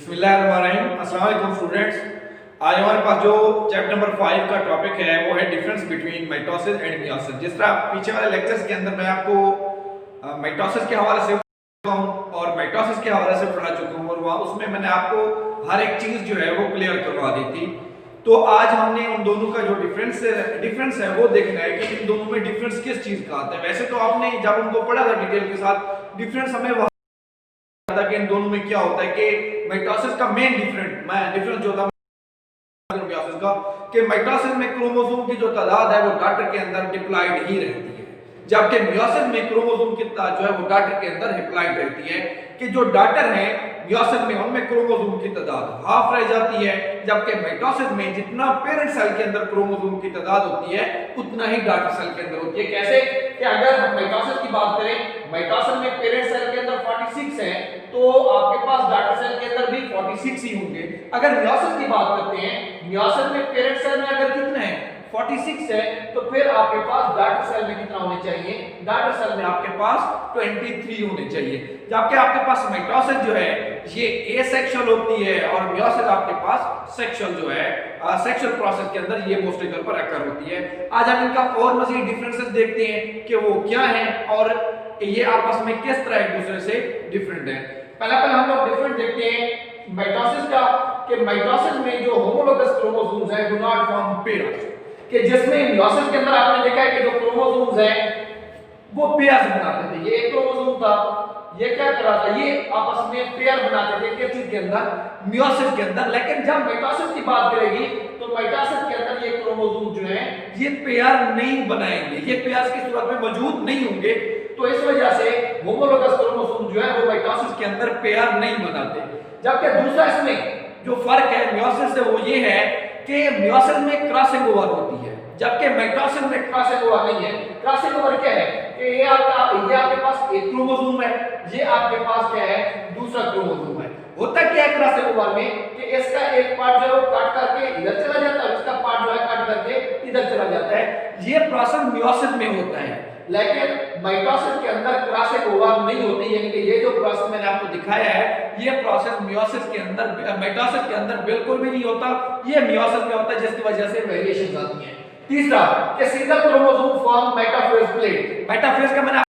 बिस्मिल्लाहिर्रहमानिर्रहीम। अस्सलाम वालेकुम स्टूडेंट्स। आज हमारे पास जो चैप्टर नंबर 5 का टॉपिक है वो है difference between mitosis and meiosis. जिस तरह पीछे वाले लेक्चर्स के अंदर मैं आपको माइटोसिस के हवाले से और माइटोसिस के हवाले से पढ़ा चुका हूँ और वहाँ उसमें मैंने आपको हर एक चीज़ जो है वो क्लियर करवा दी थी। तो आज हमने उन दोनों का जो डिफरेंस है वो देखना है कि इन दोनों में डिफरेंस किस चीज़ का आता है। वैसे तो आपने जब उनको पढ़ा था डिटेल के साथ, डिफरेंस हमें कि इन दोनों में क्या होता है कि माइटोसिस का मेन डिफरेंस जो होता है मियोसिस का, कि माइटोसिस में क्रोमोसोम की जो तादाद है वो डॉटर के अंदर डिप्लॉयड ही रहती है, जबकि मियोसिस में क्रोमोसोम की तादाद जो है वो डॉटर के अंदर डिप्लॉयड रहती है। कि जो डॉटर है मियोसिस में उनमें क्रोमोसोम की तादाद हाफ रह जाती है, जबकि माइटोसिस में जितना पेरेंट सेल के अंदर क्रोमोसोम की तादाद होती है उतना ही डॉटर सेल के अंदर होती है। कैसे कि अगर हम माइटोसिस की बात करें, माइटोसिस में पेरेंट सेल के अंदर 46 है तो आपके पास डॉटर सेल के अंदर भी 46 ही होंगे। अगर मियोसिस की बात करते हैं, मियोसिस में पेरेंट सेल में अगर कितने हैं 46 है तो फिर आपके पास डॉटर सेल में कितना होने चाहिए, डॉटर सेल में आपके पास 23 होने चाहिए। जबकि आपके पास माइटोसिस जो है ये एसेक्सुअल होती है और मियोसिस आपके पास सेक्सुअल जो है सेक्सुअल प्रोसेस के अंदर ये मोस्टली तौर पर अकर होती है। आज हम इनका और मजीद डिफरेंसेस देखते हैं कि वो क्या है और ये आपस में किस तरह एक दूसरे से डिफरेंट है। पहले हम लोग डिफरेंट देखते हैं माइटोसिस का, कि माइटोसिस में जो होमोलोगस क्रोमोसोम्स है डू नॉट फॉर्म पेयर्स, कि जिसमें मियोसिस के अंदर आपने देखा है कि जो क्रोमोसोम्स हैं वो पेयर्स बनाते थे। ये एक क्रोमोसोम था, ये क्या कर रहा था, ये आपस में पेयर बनाते थे किस चीज के अंदर, मियोसिस के अंदर। लेकिन जब माइटोसिस की बात करेगी तो माइटोसिस के अंदर ये क्रोमोसोम जो है ये पेयर नहीं बनाएंगे, ये पेयर्स की सूरत में मौजूद नहीं होंगे। तो इस वजह से होमोलोगस क्रोमोसोम जो है वो माइटोसिस के अंदर पेयर नहीं बनाते। जबकि दूसरा इसमें जो फर्क है मियोसिस से वो ये है कि मियोसिस में क्रॉसिंग ओवर होती है, जबकि माइटोसिस में क्रॉसिंग ओवर नहीं है। क्रॉसिंग ओवर क्या है कि ये आपके पास एक क्रोमोसोम है, ये आपके पास क्या है दूसरा क्रोमोसोम है। होता क्या है क्रॉसिंग ओवर में कि इसका एक पार्ट जो है वो काट करके इधर चला जाता है, इसका पार्ट जो है काट करके इधर चला जाता है। ये प्रोसेस मियोसिस में होता है, लेकिन माइटोसिस के अंदर क्रॉसिंग ओवर नहीं होती। यानी कि ये जो प्रोसेस मैंने आपको दिखाया है ये प्रोसेस मियोसिस के अंदर माइटोसिस के अंदर बिल्कुल भी नहीं होता, ये मियोसिस में होता है, जिसकी वजह से वेरिएशंस आती हैं। तीसरा कि single chromosome form metaphase plate. Metaphase का मैंने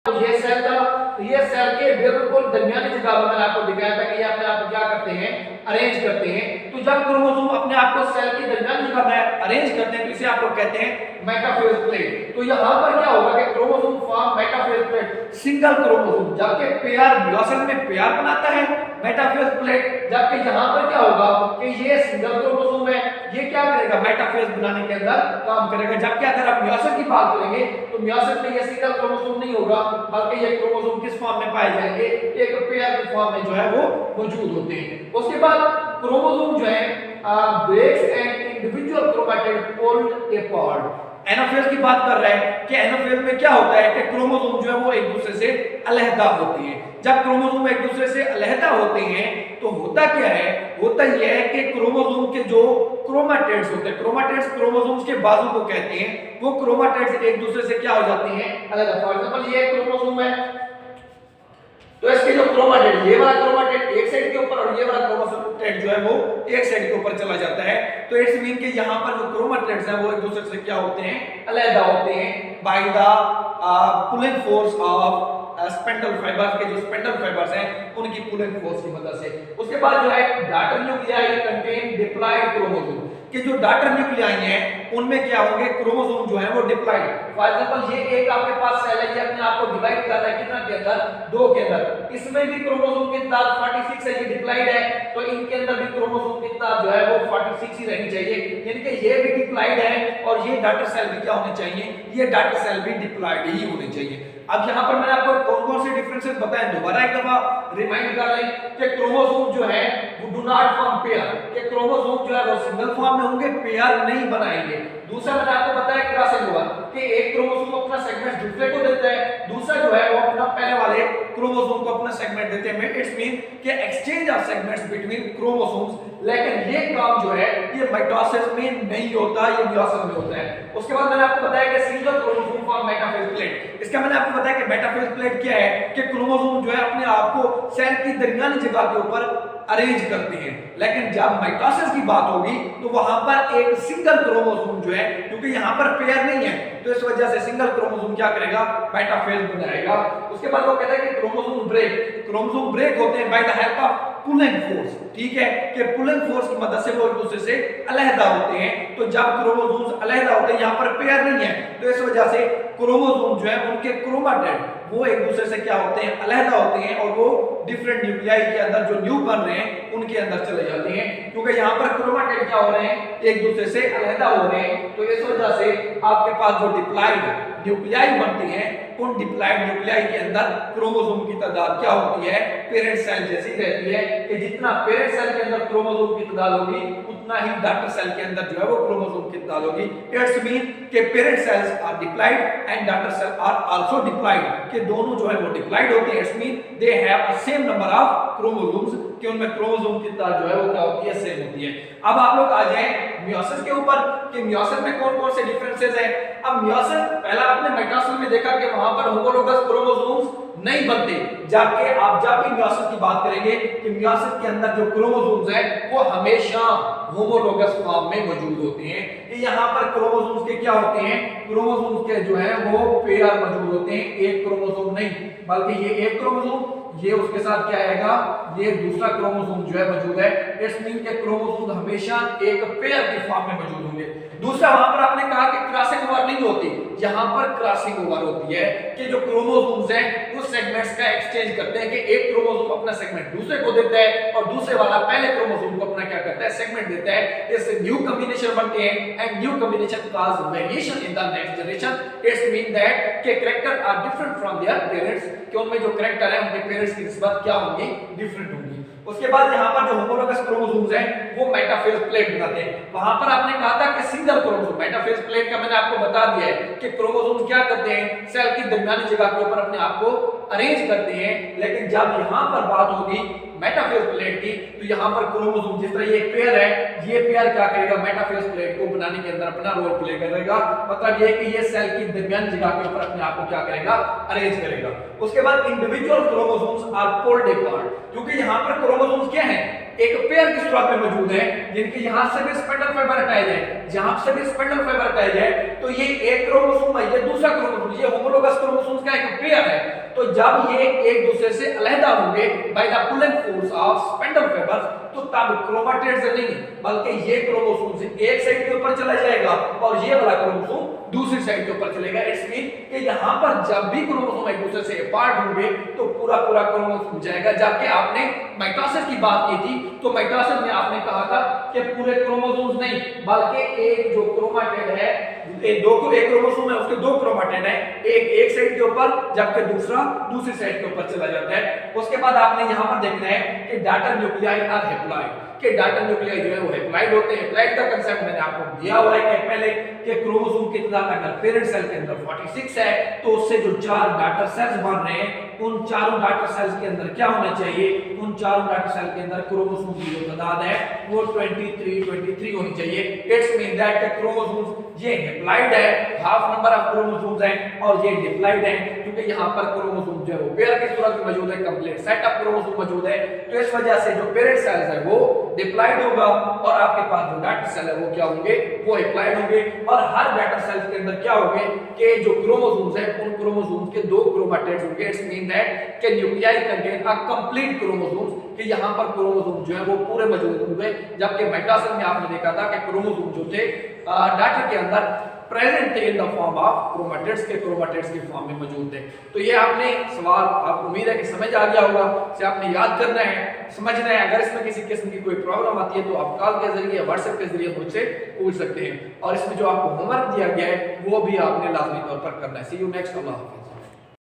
ये सेल था, ये सेल के बिल्कुल दरमियानी जगह पर मैंने आपको दिखाया था कि ये अपने आप को क्या करते हैं, अरेंज करते हैं। तो जब क्रोमोसोम अपने आप को सेल की दरमियानी जगह में अरेंज करते हैं तो इसे आप लोग कहते हैं मेटाफेज प्लेट। तो यहां पर क्या होगा कि chromosome form metaphase plate single chromosome, जबकि पेयर मियोसिस में पेयर बनाता है मेटाफेज प्लेट, जबकि यहां पर क्या होगा कि ये सिंगल क्रोमोसोम है, ये क्या करेगा मेटाफेज बनाने के अंदर काम करेगा। जबकि अगर आप मियोसिस की बात करेंगे तो मियोसिस में ये सिंगल क्रोमोसोम नहीं होगा, बल्कि ये क्रोमोसोम किस फॉर्म में पाए जाएंगे, एक पेयर के फॉर्म में जो है वो मौजूद होते हैं। उसके बाद क्रोमोसोम जो है breaks and individual chromatid pulled apart. Anaphase की बात कर रहे हैं कि एनाफेज में क्या होता है कि क्रोमोसोम जो है वो एक दूसरे से अलहदा होते हैं। जब क्रोमोसोम एक दूसरे से अलहदा होते हैं तो होता क्या है, होता यह है कि क्रोमोसोम के जो क्रोमैटिड्स होते हैं, क्रोमैटिड्स क्रोमोसोम्स के बाजू को कहते हैं, वो क्रोमैटिड्स एक दूसरे से क्या हो जाते हैं, अलग। फॉर एग्जांपल ये क्रोमोसोम है तो इसके जो क्रोमैटिड, ये वाला क्रोमैटिड एक साइड के ऊपर और ये वाला क्रोमैटिड जो है वो एक साइड के ऊपर चला जाता है। तो इट्स मीन कि यहाँ पर जो क्रोमैटिड्स हैं वो एक दूसरे से क्या होते हैं, अलग होते हैं by the pulling force of spindle fibres के जो स्पेंडल फाइबर्स हैं उनकी पुलिंग फोर्स की मदद से। उसके बाद जो है daughter nuclei contain diploid chromosome, कि जो डॉटर न्यूक्लियाई हैं उनमें क्या होंगे, क्रोमोसोम जो है वो डिप्लॉयड। फॉर एग्जांपल ये एक आपके पास सेल है, ये अपने आप को डिवाइड कर रहा है कितना के अंदर, 2 के अंदर। इसमें भी क्रोमोसोम की तादाद 46 है, ये डिप्लॉयड है, तो इनके अंदर भी क्रोमोसोम की तादाद जो है वो 46 ही रहनी चाहिए। यानी कि ये भी डिप्लॉयड है और ये डॉटर सेल भी क्या होने चाहिए, ये डॉटर सेल भी डिप्लॉयड ही होने चाहिए। अब यहाँ पर मैंने आपको कौन-कौन से डिफरेंसेस बताए, दोबारा एक दफा रिमाइंड कर लें कि क्रोमोसोम जो है वो डू नॉट फॉर्म पेयर, कि क्रोमोसोम जो है वो सिंगल फॉर्म में होंगे, पेयर नहीं बनाएंगे। दूसरा मैंने आपको बताया क्रॉसिंग ओवर, कि एक क्रोमोसोम अपना सेगमेंट दूसरे को देता है, दूसरा जो है वो अपना पहले वाले क्रोमोसोम को अपना सेगमेंट देते हैं। इट्स मीन कि exchange of segments between chromosomes. लेकिन ये काम जो है ये माइटोसिस में नहीं होता, ये मियोसिस में होता है। उसके बाद मैंने आपको बताया कि single chromosome form metaphase plate. इसका मैंने आपको बताया कि मेटाफेज प्लेट क्या है, कि क्रोमोसोम जो है आपको सेल की दरमियानी जगह के ऊपर अरेंज करते हैं। लेकिन जब माइटोसिस की बात होगी तो वहां पर एक सिंगल क्रोमोसोम जो है, क्योंकि यहां पर पेयर नहीं है, तो इस वजह से सिंगल क्रोमोसोम क्या करेगा, मेटाफेज बनाएगा। उसके बाद वो कहता है कि क्रोमोसोम ब्रेक होते हैं by the help of pulling force. ठीक है, कि पुलिंग फोर्स की मदद से वो एक दूसरे से अलहदा होते हैं। तो जब क्रोमोसोम्स अलहदा होते हैं, यहां पर पेयर नहीं है, तो इस वजह से क्रोमोसोम जो है उनके क्रोमाटिड वो एक दूसरे से क्या होते हैं, अलहदा होते हैं, और वो डिफरेंट न्यूक्लियाई के अंदर जो न्यू बन रहे हैं उनके अंदर चले जाते हैं, क्योंकि यहाँ पर क्रोमाटिड क्या हो रहे हैं, एक दूसरे से अलहदा हो रहे हैं। तो इस वजह से आपके पास जो डिप्लॉइड न्यूक्लियाई बनती हैं, उन डिप्लॉइड न्यूक्लियाई के अंदर क्रोमोसोम की तादाद क्या होती है, पेरेंट सेल जैसी रहती है, कि जितना पेरेंट सेल के अंदर क्रोमोसोम की तादाद होगी उतना ही डॉटर सेल के अंदर जो है वो क्रोमोसोम की तादाद होगी। इट्स मीन कि parent cells are diploid and daughter cell are also diploid, कि दोनों जो है वो डिप्लॉइड होते हैं। It's mean they have a same number of chromosomes, कि उनमें क्रोमोसोम की तादाद जो है वो क्या होती है, सेम होती है। अब आप लोग आ जाएं मियोसिस के ऊपर कि मियोसिस में कौन-कौन से डिफरेंसेस हैं। अब मियोसिस, पहला आपने माइटोसिस में देखा कि वहां पर होमोलोगस क्रोमोसोम्स नहीं बनते, जबकि आप जब भी मियोसिस की बात करेंगे कि मियोसिस के अंदर जो क्रोमोसोम्स हैं वो हमेशा होमोलोगस फॉर्म में मौजूद होते हैं। कि यहाँ पर क्रोमोसोम्स के क्या होते हैं, क्रोमोसोम्स के जो है वो पेयर मौजूद होते हैं, एक क्रोमोसोम नहीं, बल्कि ये एक क्रोमोसोम, ये उसके साथ क्या आएगा, ये दूसरा क्रोमोसोम जो है मौजूद है। इट्स मीन के क्रोमोसोम हमेशा एक पेयर की फॉर्म में मौजूद होंगे। दूसरा, वहां पर आपने कहा कि क्रॉसिंग ओवर नहीं होती, यहां पर क्रॉसिंग ओवर होती है कि जो क्रोमोसोम्स हैं वो सेगमेंट्स का एक्सचेंज करते हैं, कि एक क्रोमोसोम अपना सेगमेंट दूसरे को देता है और दूसरे वाला पहले क्रोमोसोम को अपना क्या करता है, सेगमेंट देता है। इससे न्यू कॉम्बिनेशन बनते हैं and new combination cause variation in the next generation. It's mean that के character are different from their parents, कि उनमें जो कैरेक्टर है उनके पेरेंट्स की निस्बत क्या होंगी, डिफरेंट होंगी। उसके बाद यहाँ पर जो होमोलोगस क्रोमोसोम्स हैं वो मेटाफेज प्लेट बनाते हैं। वहां पर आपने कहा था कि सिंगल क्रोमोसोम, मेटाफेज प्लेट का मैंने आपको बता दिया है कि क्रोमोसोम्स क्या करते हैं, सेल की दरमियानी जगह के ऊपर अपने आप को अरेंज करते हैं। लेकिन जब यहाँ पर बात होगी मेटाफेज प्लेट की, तो यहाँ पर क्रोमोसोम, जिस तरह ये पेयर है, ये पेयर क्या करेगा, मेटाफेज प्लेट को बनाने के अंदर अपना रोल प्ले करेगा। मतलब ये कि ये सेल की दरमियानी जगह के ऊपर अपने आप को क्या करेगा, अरेंज करेगा। उसके बाद individual chromosomes are pulled apart, क्योंकि यहाँ पर क्रोमोसोम्स क्या है, एक पेयर की सूरत में मौजूद है, जिनके यहां से भी स्पिंडल फाइबर अटैच है, जहां से भी स्पिंडल फाइबर अटैच है, तो ये एक क्रोमोसोम है, ये दूसरा क्रोमोसोम, ये होमोलोगस क्रोमोसोम्स का एक पेयर है। तो जब ये एक दूसरे से अलहदा होंगे by the pulling force of spindle fibres, तो तब क्रोमाटिड्स नहीं, बल्कि ये क्रोमोसोम से एक साइड के ऊपर चला जाएगा और ये वाला क्रोमोसोम दूसरी साइड के ऊपर चलेगा। इट्स मीन कि यहां पर जब भी क्रोमोसोम एक दूसरे से अपार्ट होंगे तो पूरा क्रोमोसोम जाएगा। जबकि आपने माइटोसिस की बात की थी, तो माइटोसिस में आपने कहा था कि पूरे क्रोमोसोम्स नहीं, बल्कि एक जो क्रोमाटिड है, एक क्रोमोसोम है, उसके दो क्रोमाटिड है, एक साइड के ऊपर जबकि दूसरा दूसरी साइड के ऊपर चला जाता है। उसके बाद आपने यहां पर देखना है कि डाटर न्यूक्लियाई आर हैप्लॉइड, कि डाटर न्यूक्लियाई जो है वो हैप्लॉइड होते हैं। हैप्लॉइड का कांसेप्ट मैंने आपको दिया हुआ है कि पहले कि क्रोमोसोम की तादाद अगर पेरेंट सेल के अंदर 46 है, तो उससे जो 4 डाटर सेल्स बन रहे हैं, उन चारों डाटर सेल्स के अंदर क्या होना चाहिए, उन चारों डाटर सेल के अंदर क्रोमोसोम की जो तादाद है वो 23 होनी चाहिए। इट्स मीन दैट क्रोमोसोम्स ये हैप्लॉइड है, हाफ नंबर ऑफ क्रोमोसोम्स हैं, और ये डिप्लॉइड है, क्योंकि यहाँ पर क्रोमोसोम जो है वो पेयर की सूरत में मौजूद है, कंप्लीट सेट ऑफ क्रोमोसोम मौजूद है। तो इस वजह से जो पेरेंट सेल्स है वो डिप्लॉइड होगा और आपके पास जो डाटर सेल है वो क्या होंगे, वो हैप्लॉइड होंगे। और हर डाटर सेल के अंदर क्या होंगे कि जो क्रोमोसोम्स है उन क्रोमोसोम्स के दो क्रोमाटिड्स होंगे। इट्स मीन दैट कि nuclei contain a complete chromosomes, कि यहाँ पर क्रोमोसोम जो है वो पूरे मौजूद होंगे। जबकि माइटोसिस में आपने देखा था कि क्रोमोसोम जो थे डाटर के अंदर प्रेजेंट थे in the form of chromatids, के क्रोमाटिड्स की फॉर्म में मौजूद थे। तो ये आपने सवाल, आप उम्मीद है कि समझ आ गया होगा, इसे आपने याद करना है, समझना है। अगर इसमें किसी किस्म की कोई प्रॉब्लम आती है तो आप कॉल के जरिए, व्हाट्सएप के जरिए मुझसे पूछ सकते हैं। और इसमें जो आपको होमवर्क दिया गया है वो भी आपने लाजमी तौर पर करना है। सी यू नेक्स्ट। अल्लाह हाफ़िज़।